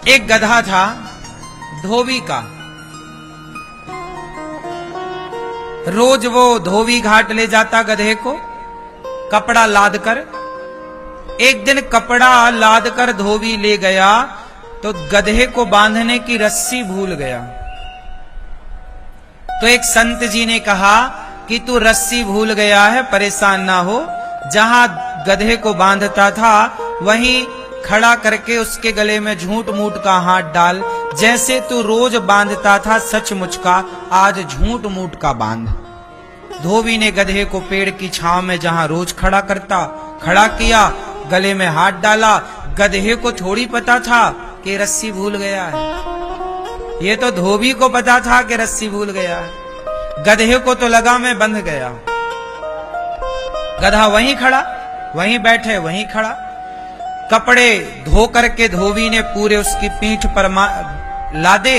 एक गधा था धोबी का। रोज वो धोबी घाट ले जाता गधे को कपड़ा लाद कर। एक दिन कपड़ा लाद कर धोबी ले गया तो गधे को बांधने की रस्सी भूल गया। तो एक संत जी ने कहा कि तू रस्सी भूल गया है, परेशान ना हो, जहां गधे को बांधता था वहीं खड़ा करके उसके गले में झूठ मूठ का हाथ डाल। जैसे तू रोज बांधता था सचमुच का, आज झूठ मूठ का बांध। धोबी ने गधे को पेड़ की छांव में जहां रोज खड़ा करता खड़ा किया, गले में हाथ डाला। गधे को थोड़ी पता था कि रस्सी भूल गया है, ये तो धोबी को पता था कि रस्सी भूल गया है। गधे को तो लगा मैं बंध गया। गधा वहीं खड़ा, वहीं बैठे, वहीं खड़ा। कपड़े धो करके धोबी ने पूरे उसकी पीठ पर लादे,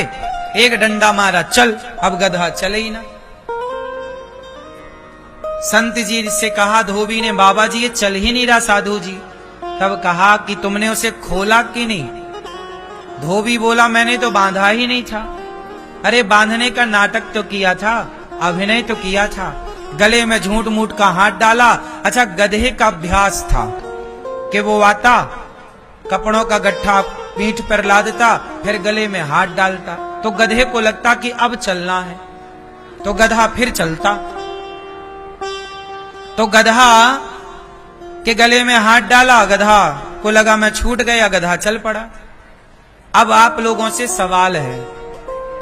एक डंडा मारा, चल। अब गधा चले ही ना। संत जी से कहा धोबी ने, बाबा जी ये चल ही नहीं रहा साधु जी। तब कहा कि तुमने उसे खोला कि नहीं? धोबी बोला मैंने तो बांधा ही नहीं था। अरे बांधने का नाटक तो किया था, अभिनय तो किया था, गले में झूठ मूठ का हाथ डाला। अच्छा गधे का अभ्यास था कि वो आता, कपड़ों का गट्ठा पीठ पर लादता, फिर गले में हाथ डालता। तो गधे को लगता कि अब चलना है, तो गधा फिर चलता। तो गधा के गले में हाथ डाला, गधा को लगा मैं छूट गया, गधा चल पड़ा। अब आप लोगों से सवाल है,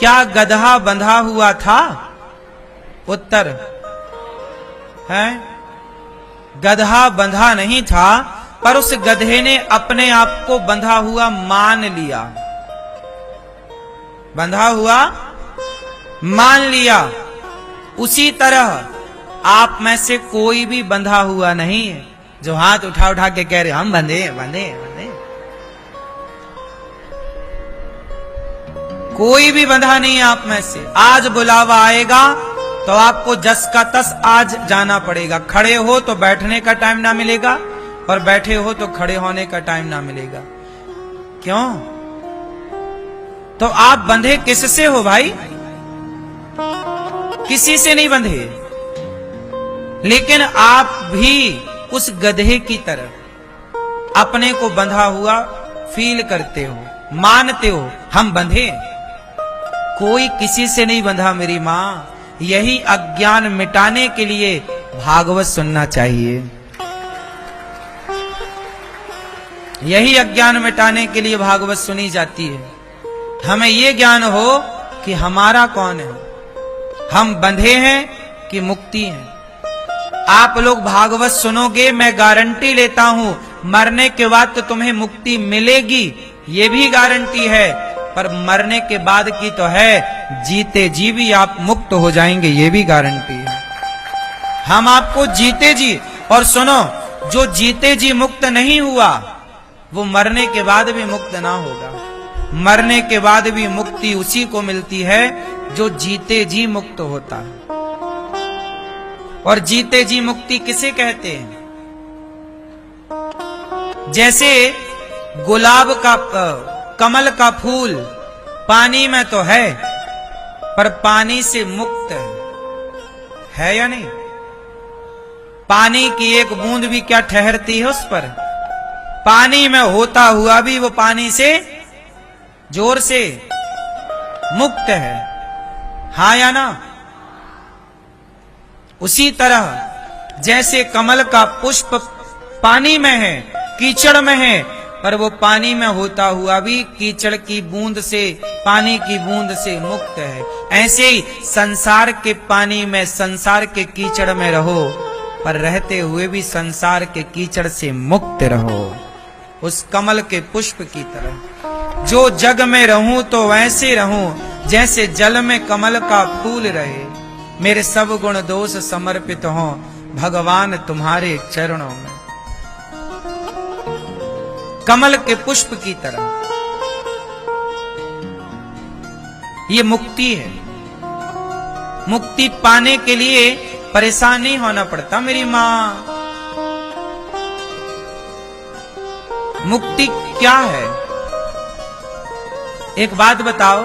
क्या गधा बंधा हुआ था? उत्तर है गधा बंधा नहीं था, पर उस गधे ने अपने आप को बंधा हुआ मान लिया। बंधा हुआ मान लिया। उसी तरह आप में से कोई भी बंधा हुआ नहीं है जो हाथ उठा उठा के कह रहे हम बंधे बंधे बंधे। कोई भी बंधा नहीं है आप में से। आज बुलावा आएगा तो आपको जस का तस आज जाना पड़ेगा। खड़े हो तो बैठने का टाइम ना मिलेगा, और बैठे हो तो खड़े होने का टाइम ना मिलेगा। क्यों? तो आप बंधे किससे हो भाई? किसी से नहीं बंधे, लेकिन आप भी उस गधे की तरह अपने को बंधा हुआ फील करते हो, मानते हो हम बंधे। कोई किसी से नहीं बंधा मेरी मां। यही अज्ञान मिटाने के लिए भागवत सुनना चाहिए। यही अज्ञान मिटाने के लिए भागवत सुनी जाती है। हमें ये ज्ञान हो कि हमारा कौन है, हम बंधे हैं कि मुक्ति हैं। आप लोग भागवत सुनोगे, मैं गारंटी लेता हूं मरने के बाद तो तुम्हें मुक्ति मिलेगी, ये भी गारंटी है। पर मरने के बाद की तो है, जीते जी भी आप मुक्त हो जाएंगे, ये भी गारंटी है। हम आपको जीते जी, और सुनो, जो जीते जी मुक्त नहीं हुआ वो मरने के बाद भी मुक्त ना होगा। मरने के बाद भी मुक्ति उसी को मिलती है जो जीते जी मुक्त होता है। और जीते जी मुक्ति किसे कहते हैं? जैसे गुलाब का कमल का फूल पानी में तो है, पर पानी से मुक्त है या नहीं? पानी की एक बूंद भी क्या ठहरती है उस पर? पानी में होता हुआ भी वो पानी से जोर से मुक्त है, हाँ या ना? उसी तरह जैसे कमल का पुष्प पानी में है, कीचड़ में है, पर वो पानी में होता हुआ भी कीचड़ की बूंद से, पानी की बूंद से मुक्त है। ऐसे ही संसार के पानी में, संसार के कीचड़ में रहो, पर रहते हुए भी संसार के कीचड़ से मुक्त रहो, उस कमल के पुष्प की तरह। जो जग में रहूं तो वैसे रहूं जैसे जल में कमल का फूल रहे। मेरे सब गुण दोष समर्पित हों भगवान तुम्हारे चरणों में। कमल के पुष्प की तरह ये मुक्ति है। मुक्ति पाने के लिए परेशान नहीं होना पड़ता मेरी मां। मुक्ति क्या है? एक बात बताओ,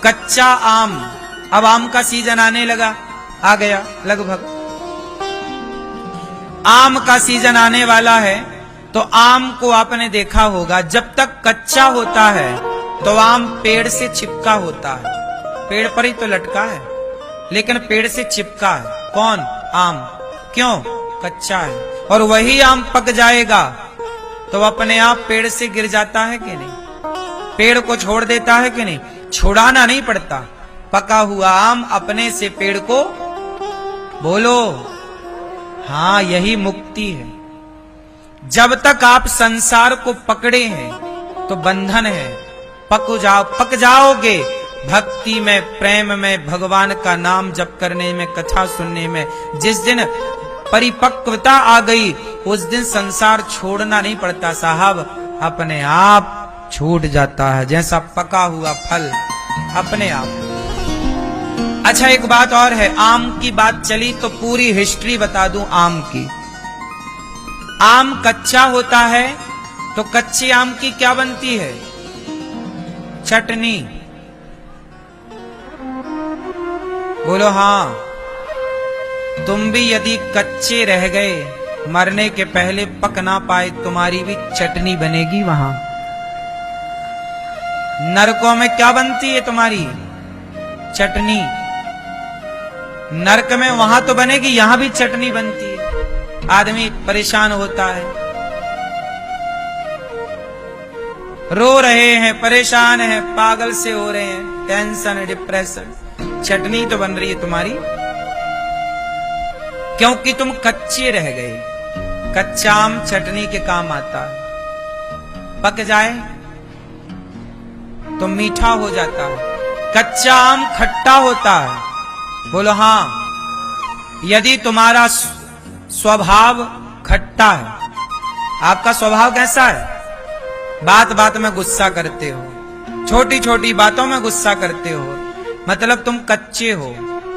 कच्चा आम, अब आम का सीजन आने लगा, आ गया लगभग, आम का सीजन आने वाला है। तो आम को आपने देखा होगा, जब तक कच्चा होता है तो आम पेड़ से चिपका होता है, पेड़ पर ही तो लटका है, लेकिन पेड़ से चिपका है। कौन? आम। क्यों? कच्चा है। और वही आम पक जाएगा तो अपने आप पेड़ से गिर जाता है कि नहीं? पेड़ को छोड़ देता है कि नहीं? छुड़ाना नहीं पड़ता। पका हुआ आम अपने से पेड़ को, बोलो, हाँ, यही मुक्ति है। जब तक आप संसार को पकड़े हैं तो बंधन है। पक जाओगे भक्ति में, प्रेम में, भगवान का नाम जप करने में, कथा सुनने में। जिस दिन परिपक्वता आ गई उस दिन संसार छोड़ना नहीं पड़ता साहब, अपने आप छूट जाता है, जैसा पका हुआ फल अपने आप। अच्छा, एक बात और है, आम की बात चली तो पूरी हिस्ट्री बता दूं आम की। आम कच्चा होता है तो कच्चे आम की क्या बनती है? चटनी। बोलो हाँ। तुम भी यदि कच्चे रह गए, मरने के पहले पक ना पाए, तुम्हारी भी चटनी बनेगी वहां। नरकों में क्या बनती है तुम्हारी? चटनी। नरक में वहां तो बनेगी, यहां भी चटनी बनती है। आदमी परेशान होता है, रो रहे हैं, परेशान है, पागल से हो रहे हैं, टेंशन, डिप्रेशन, चटनी तो बन रही है तुम्हारी, क्योंकि तुम कच्चे रह गए। कच्चा आम चटनी के काम आता है, पक जाए तो मीठा हो जाता है। कच्चा आम खट्टा होता है। बोलो हाँ। यदि तुम्हारा स्वभाव खट्टा है, आपका स्वभाव कैसा है? बात बात में गुस्सा करते हो, छोटी छोटी बातों में गुस्सा करते हो, मतलब तुम कच्चे हो,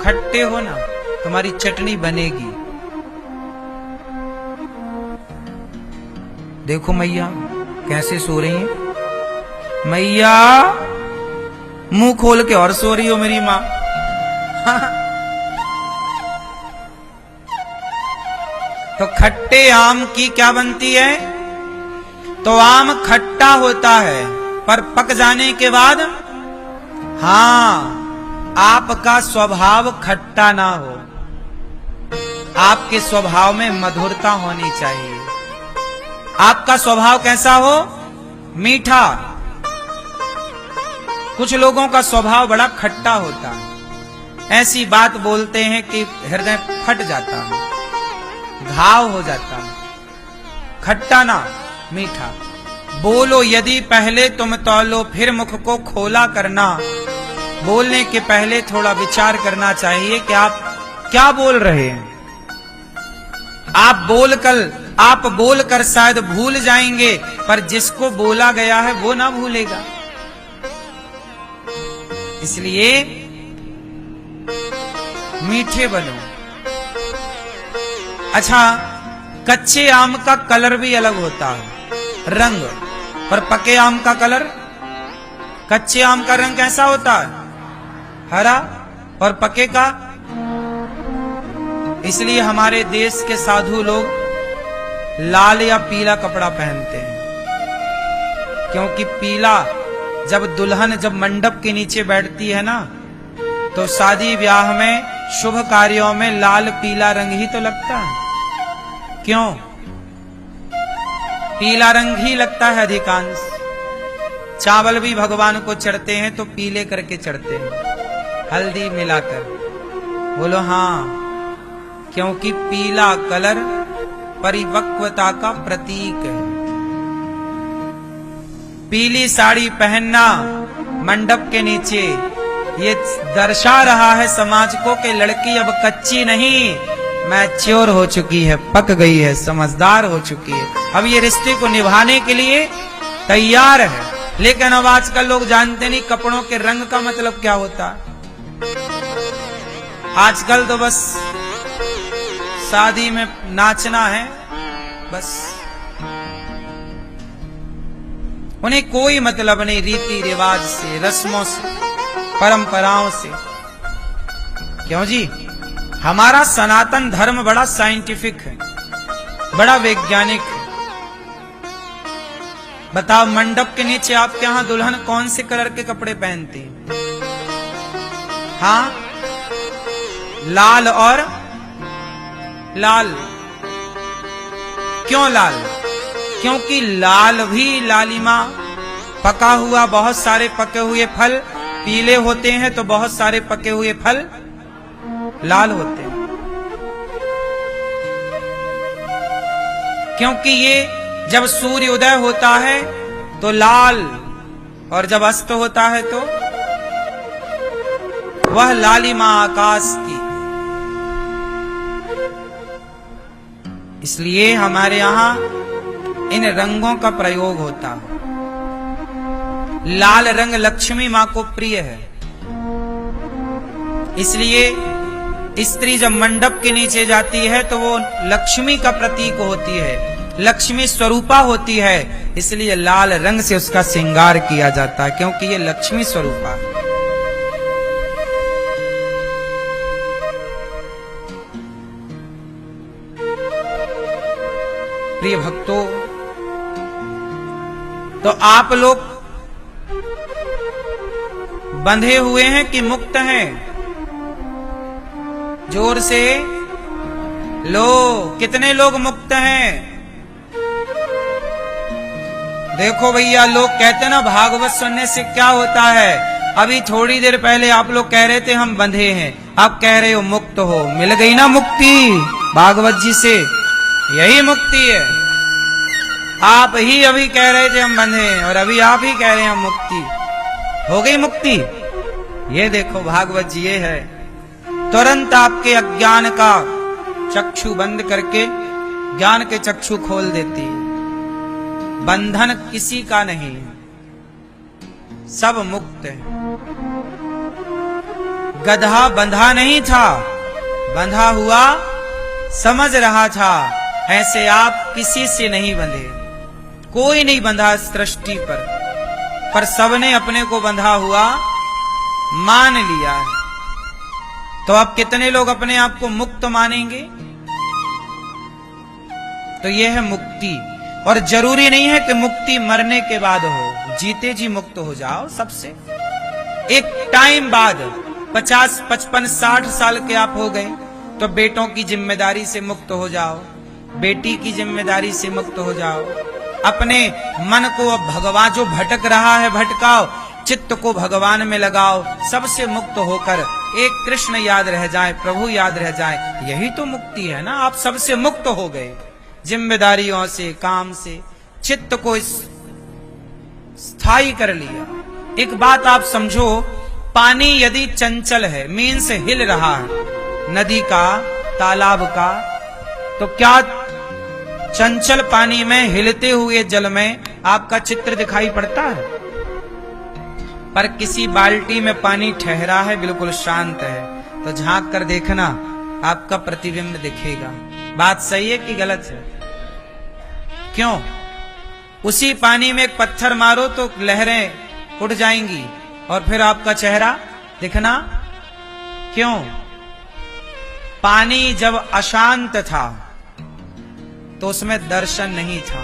खट्टे हो ना, तुम्हारी चटनी बनेगी। देखो मैया कैसे सो रही हैं। मैया मुंह खोल के और सो रही हो मेरी मां। तो खट्टे आम की क्या बनती है? तो आम खट्टा होता है, पर पक जाने के बाद, हाँ, आपका स्वभाव खट्टा ना हो, आपके स्वभाव में मधुरता होनी चाहिए। आपका स्वभाव कैसा हो? मीठा। कुछ लोगों का स्वभाव बड़ा खट्टा होता है, ऐसी बात बोलते हैं कि हृदय फट जाता है, घाव हो जाता है। खट्टा ना, मीठा। बोलो यदि पहले तुम तौलो फिर मुख को खोला करना। बोलने के पहले थोड़ा विचार करना चाहिए कि आप क्या बोल रहे हैं। आप बोलकर शायद भूल जाएंगे, पर जिसको बोला गया है वो ना भूलेगा। इसलिए मीठे बनो। अच्छा, कच्चे आम का कलर भी अलग होता है, रंग, पर पके आम का कलर, कच्चे आम का रंग कैसा होता है? हरा, और पके का। इसलिए हमारे देश के साधु लोग लाल या पीला कपड़ा पहनते हैं, क्योंकि पीला, जब दुल्हन जब मंडप के नीचे बैठती है ना, तो शादी ब्याह में, शुभ कार्यों में लाल पीला रंग ही तो लगता है। क्यों? पीला रंग ही लगता है अधिकांश। चावल भी भगवान को चढ़ते हैं तो पीले करके चढ़ते हैं, हल्दी मिलाकर। बोलो हाँ, क्योंकि पीला कलर परिपक्वता का प्रतीक है। पीली साड़ी पहनना मंडप के नीचे, ये दर्शा रहा है समाज को कि लड़की अब कच्ची नहीं, मैच्योर हो चुकी है, पक गई है, समझदार हो चुकी है, अब ये रिश्ते को निभाने के लिए तैयार है। लेकिन अब आजकल लोग जानते नहीं कपड़ों के रंग का मतलब क्या होता है। आजकल तो बस शादी में नाचना है, बस उन्हें कोई मतलब नहीं रीति रिवाज से, रस्मों से, परंपराओं से। क्यों जी? हमारा सनातन धर्म बड़ा साइंटिफिक है, बड़ा वैज्ञानिक है। बताओ, मंडप के नीचे आपके यहां दुल्हन कौन से कलर के कपड़े पहनती है? हाँ, लाल और लाल। क्यों लाल? क्योंकि लाल भी लालिमा, पका हुआ, बहुत सारे पके हुए फल पीले होते हैं तो बहुत सारे पके हुए फल लाल होते हैं। क्योंकि ये जब सूर्य उदय होता है तो लाल, और जब अस्त होता है तो वह लालिमा आकाश की। इसलिए हमारे यहां इन रंगों का प्रयोग होता है। लाल रंग लक्ष्मी मां को प्रिय है, इसलिए स्त्री जब मंडप के नीचे जाती है तो वो लक्ष्मी का प्रतीक होती है, लक्ष्मी स्वरूपा होती है। इसलिए लाल रंग से उसका श्रृंगार किया जाता है, क्योंकि ये लक्ष्मी स्वरूपा है। प्रिय भक्तों, तो आप लोग बंधे हुए हैं कि मुक्त हैं? जोर से लो, कितने लोग मुक्त हैं? देखो भैया, लोग कहते ना भागवत सुनने से क्या होता है। अभी थोड़ी देर पहले आप लोग कह रहे थे हम बंधे हैं, अब कह रहे हो मुक्त हो। मिल गई ना मुक्ति भागवत जी से, यही मुक्ति है। आप ही अभी कह रहे थे हम बंधे हैं और अभी आप ही कह रहे हैं हम मुक्ति हो गई। मुक्ति ये देखो भागवत जी, ये है तुरंत आपके अज्ञान का चक्षु बंद करके ज्ञान के चक्षु खोल देती है। बंधन किसी का नहीं, सब मुक्त है। गधा बंधा नहीं था, बंधा हुआ समझ रहा था। ऐसे आप किसी से नहीं बंधे, कोई नहीं बंधा सृष्टि पर सबने अपने को बंधा हुआ मान लिया है। तो अब कितने लोग अपने आप को मुक्त मानेंगे? तो यह है मुक्ति। और जरूरी नहीं है कि मुक्ति मरने के बाद हो, जीते जी मुक्त हो जाओ सबसे। एक टाइम बाद 50, 55, 60 साल के आप हो गए तो बेटों की जिम्मेदारी से मुक्त हो जाओ, बेटी की जिम्मेदारी से मुक्त हो जाओ। अपने मन को अब भगवान जो भटक रहा है भटकाओ, चित्त को भगवान में लगाओ। सबसे मुक्त होकर एक कृष्ण याद रह जाए, प्रभु याद रह जाए, यही तो मुक्ति है ना। आप सबसे मुक्त हो गए, जिम्मेदारियों से, काम से, चित्त को स्थायी कर लिया। एक बात आप समझो, पानी यदि चंचल है, मीन्स हिल रहा है, नदी का, तालाब का, तो क्या चंचल पानी में, हिलते हुए जल में आपका चित्र दिखाई पड़ता है? पर किसी बाल्टी में पानी ठहरा है, बिल्कुल शांत है, तो झांक कर देखना, आपका प्रतिबिंब दिखेगा। बात सही है कि गलत है? क्यों? उसी पानी में एक पत्थर मारो तो लहरें उठ जाएंगी और फिर आपका चेहरा दिखना। क्यों? पानी जब अशांत था तो उसमें दर्शन नहीं था,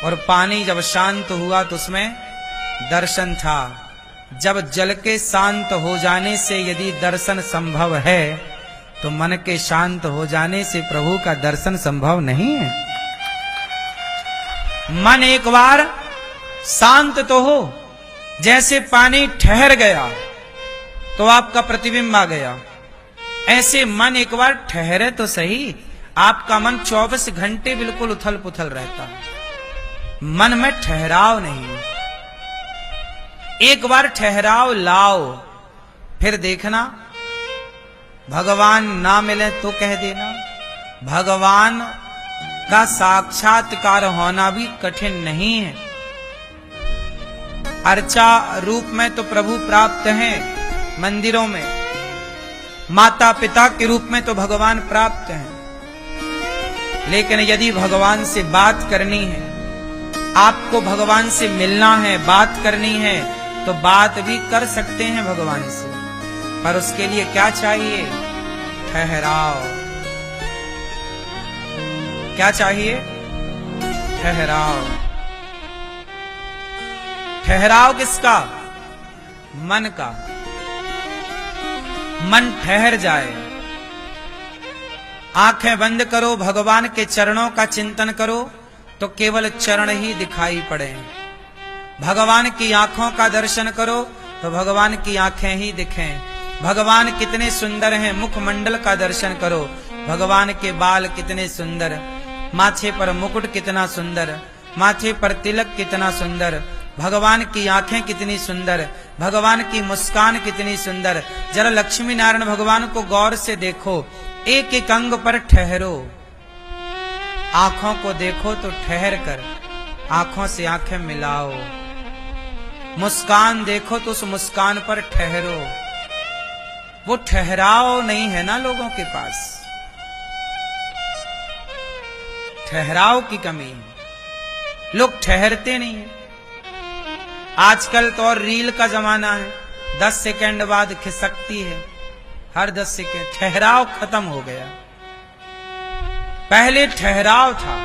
और पानी जब शांत हुआ तो उसमें दर्शन था। जब जल के शांत हो जाने से यदि दर्शन संभव है, तो मन के शांत हो जाने से प्रभु का दर्शन संभव नहीं है। मन एक बार शांत तो हो, जैसे पानी ठहर गया तो आपका प्रतिबिंब आ गया, ऐसे मन एक बार ठहरे तो सही। आपका मन 24 घंटे बिल्कुल उथल पुथल रहता है, मन में ठहराव नहीं। एक बार ठहराव लाओ, फिर देखना भगवान ना मिले तो कह देना। भगवान का साक्षात्कार होना भी कठिन नहीं है। अर्चा रूप में तो प्रभु प्राप्त हैं मंदिरों में, माता पिता के रूप में तो भगवान प्राप्त हैं, लेकिन यदि भगवान से बात करनी है, आपको भगवान से मिलना है, बात करनी है, तो बात भी कर सकते हैं भगवान से, पर उसके लिए क्या चाहिए? ठहराव। क्या चाहिए? ठहराव। ठहराव किसका? मन का। मन ठहर जाए। आंखें बंद करो, भगवान के चरणों का चिंतन करो, तो केवल चरण ही दिखाई पड़े। भगवान की आंखों का दर्शन करो तो भगवान की आंखें ही दिखें। भगवान कितने सुंदर हैं, मुखमंडल का दर्शन करो, भगवान के बाल कितने सुंदर, माथे पर मुकुट कितना सुंदर, माथे पर तिलक कितना सुंदर, भगवान की आंखें कितनी सुंदर, भगवान की मुस्कान कितनी सुंदर। जरा लक्ष्मी नारायण भगवान को गौर से देखो, एक एक अंग पर ठहरो। आंखों को देखो तो ठहर कर आंखों से आंखें मिलाओ। मुस्कान देखो तो उस मुस्कान पर ठहरो। वो ठहराव नहीं है ना लोगों के पास, ठहराव की कमी है, लोग ठहरते नहीं है। आजकल तो और रील का जमाना है, 10 सेकंड बाद खिसकती है, हर 10 सेकंड। ठहराव खत्म हो गया। पहले ठहराव था,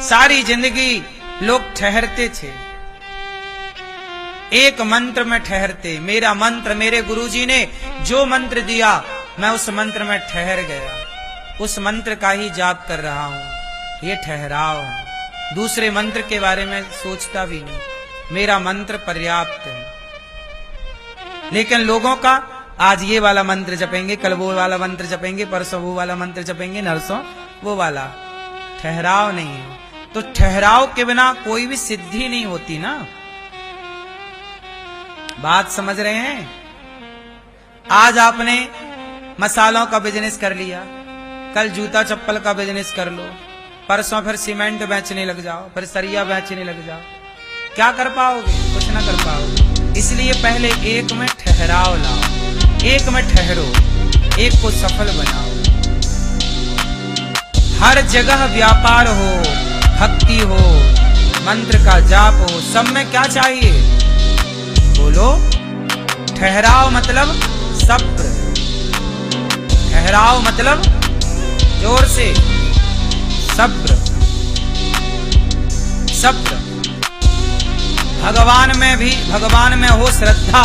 सारी जिंदगी लोग ठहरते थे, एक मंत्र में ठहरते। मेरा मंत्र, मेरे गुरुजी ने जो मंत्र दिया, मैं उस मंत्र में ठहर गया, उस मंत्र का ही जाप कर रहा हूं। ये ठहराव है। दूसरे मंत्र के बारे में सोचता भी नहीं, मेरा मंत्र पर्याप्त है। लेकिन लोगों का आज ये वाला मंत्र जपेंगे, कल वो वाला मंत्र जपेंगे, परसों वो वाला मंत्र जपेंगे, नरसों वो वाला। ठहराव नहीं है। तो ठहराव के बिना कोई भी सिद्धि नहीं होती ना। बात समझ रहे हैं? आज आपने मसालों का बिजनेस कर लिया, कल जूता चप्पल का बिजनेस कर लो, परसों फिर सीमेंट बेचने लग जाओ, फिर सरिया बेचने लग जाओ, क्या कर पाओगे? कुछ ना कर पाओगे। इसलिए पहले एक में ठहराव लाओ, एक में ठहरो, एक को सफल बनाओ। हर जगह व्यापार हो, भक्ति हो, मंत्र का जाप हो, सब में क्या चाहिए? बोलो। ठहराव मतलब सब्र। ठहराव मतलब जोर से सब्र। सब्र। भगवान में हो श्रद्धा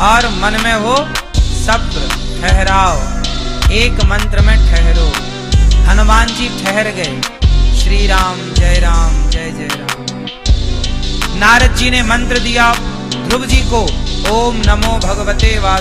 और मन में हो सब्र, ठहराव। एक मंत्र में ठहरो। हनुमान जी ठहर गए। श्री राम जय जय राम। नारद जी ने मंत्र दिया ध्रुव जी को, ओम नमो भगवते वासुदेवाय।